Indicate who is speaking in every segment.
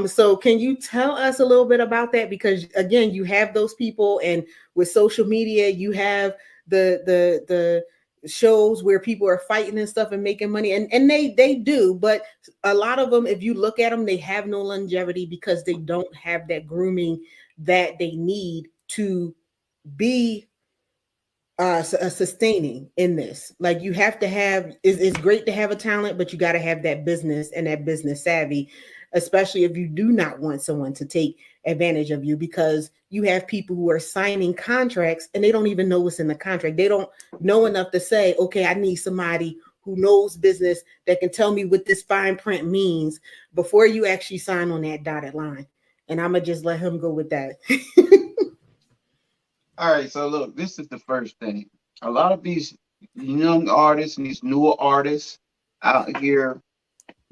Speaker 1: So can you tell us a little bit about that? Because again, you have those people, and with social media, you have the shows where people are fighting and stuff and making money, and they do, but a lot of them, if you look at them, they have no longevity because they don't have that grooming that they need to be sustaining in this. Like, you have to have, it's great to have a talent, but you got to have that business and that business savvy, especially if you do not want someone to take advantage of you, because you have people who are signing contracts and they don't even know what's in the contract. They don't know enough to say, okay, I need somebody who knows business that can tell me what this fine print means before you actually sign on that dotted line. And I'm gonna just let him go with that.
Speaker 2: All right, so look, this is the first thing. A lot of these young artists and these newer artists out here,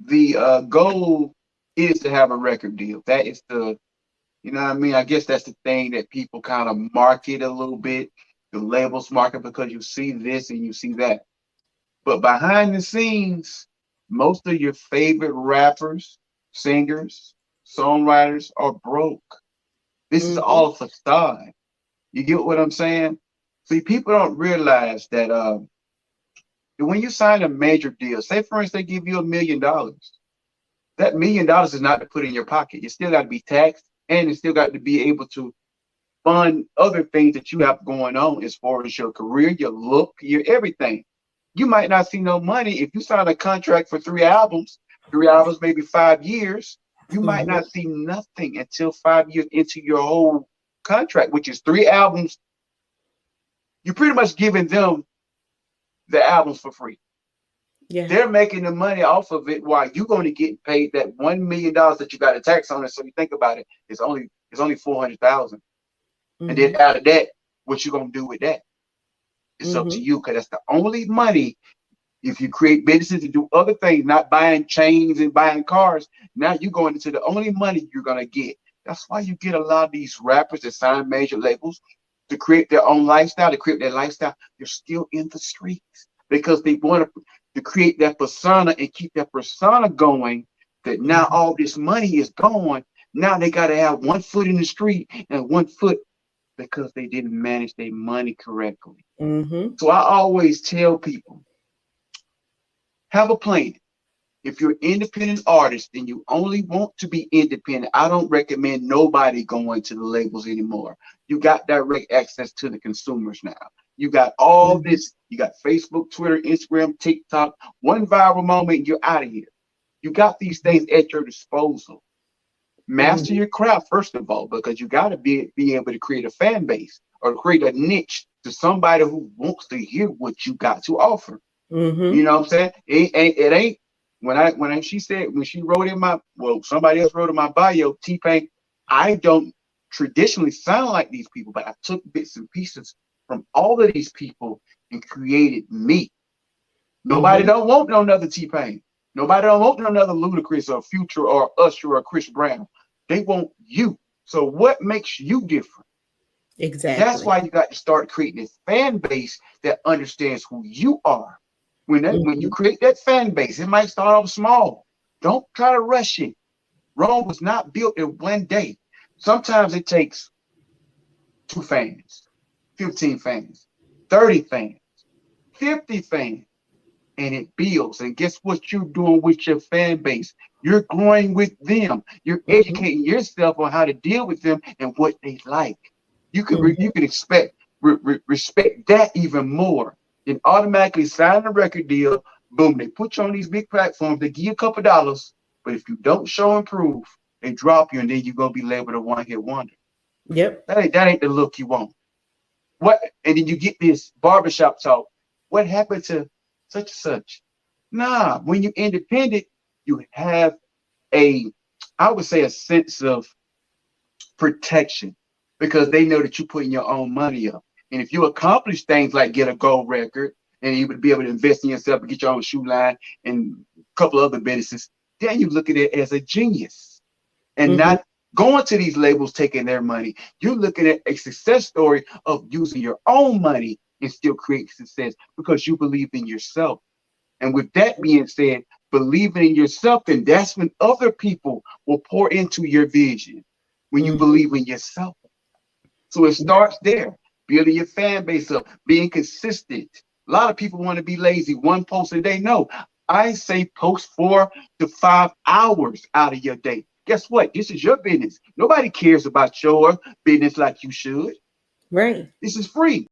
Speaker 2: the goal is to have a record deal. That is the, you know what I mean? I guess that's the thing that people kind of market a little bit. The labels market, because you see this and you see that. But behind the scenes, most of your favorite rappers, singers, songwriters are broke. This is
Speaker 1: Mhm.
Speaker 2: all a facade. You get what I'm saying? See, people don't realize that when you sign a major deal, say for instance, they give you $1 million, that $1 million is not to put in your pocket. You still got to be taxed, and you still got to be able to fund other things that you have going on as far as your career, your look, your everything. You might not see no money if you sign a contract for three albums, maybe 5 years. You might
Speaker 1: Mhm.
Speaker 2: not see nothing until 5 years into your whole contract, which is 3 albums. You're pretty much giving them the albums for free.
Speaker 1: Yeah.
Speaker 2: They're making the money off of it while you're going to get paid that $1 million that you got a tax on it. So you think about it, it's only 400,000. And then
Speaker 1: Mhm.
Speaker 2: out of that, what you gonna do with that? It's up to
Speaker 1: Mhm.
Speaker 2: you, because that's the only money. If you create businesses and do other things, not buying chains and buying cars, now you're going into the only money you're gonna get. That's why you get a lot of these rappers that sign major labels to create their own lifestyle, to create their lifestyle. They're still in the streets because they want to create that persona and keep that persona going. That now
Speaker 1: Mhm.
Speaker 2: all this money is gone. Now they got to have one foot in the street and one foot, because they didn't manage their money correctly.
Speaker 1: Mhm.
Speaker 2: So I always tell people, have a plan. If you're an independent artist and you only want to be independent, I don't recommend nobody going to the labels anymore. You got direct access to the consumers now. You got all
Speaker 1: Mhm.
Speaker 2: this, you got Facebook, Twitter, Instagram, TikTok, one viral moment, you're out of here. You got these things at your disposal. Master
Speaker 1: Mhm.
Speaker 2: your craft first of all, because you got to be able to create a fan base or create a niche to somebody who wants to hear what you got to offer. You
Speaker 1: Mhm.
Speaker 2: know what I'm saying? It ain't when she said, when she wrote in my, well, somebody else wrote in my bio, T-Pain, I don't traditionally sound like these people, but I took bits and pieces from all of these people and created me. Nobody
Speaker 1: Mhm.
Speaker 2: don't want no another T-Pain. Nobody don't want no another Ludacris or Future or Usher or Chris Brown. They want you. So what makes you different? That's
Speaker 1: Exactly.
Speaker 2: why you got to start creating a fan base that understands who you are. When you
Speaker 1: Mhm.
Speaker 2: create that fan base, it might start off small. Don't try to rush it. Rome was not built in one day. Sometimes it takes 2 fans, 15 fans, 30 fans, 50 fans, and it builds. And guess what you're doing with your fan base? You're growing with them. You're
Speaker 1: Mhm.
Speaker 2: educating yourself on how to deal with them and what they like. You
Speaker 1: Mhm.
Speaker 2: can expect respect that even more. Then automatically sign a record deal. Boom, they put you on these big platforms. They give you a couple dollars, but if you don't show and prove, they drop you, and then you're gonna be labeled a one-hit wonder.
Speaker 1: Yep.
Speaker 2: That ain't the look you want. What? And then you get this barbershop talk. What happened to such and such? Nah, when you're independent, you have a, I would say, a sense of protection, because they know that you're putting your own money up. And if you accomplish things like get a gold record and you would be able to invest in yourself and get your own shoe line and a couple other businesses, then you look at it as a genius and
Speaker 1: Mhm.
Speaker 2: not going to these labels taking their money. You're looking at a success story of using your own money and still creating success because you believe in yourself. And with that being said, believing in yourself, then that's when other people will pour into your vision. When you
Speaker 1: Mhm.
Speaker 2: believe in yourself. So it starts there, building your fan base up, being consistent. A lot of people want to be lazy, one post a day. No, I say post 4 to 5 hours out of your day. Guess what? This is your business. Nobody cares about your business like you should.
Speaker 1: Right.
Speaker 2: This is free.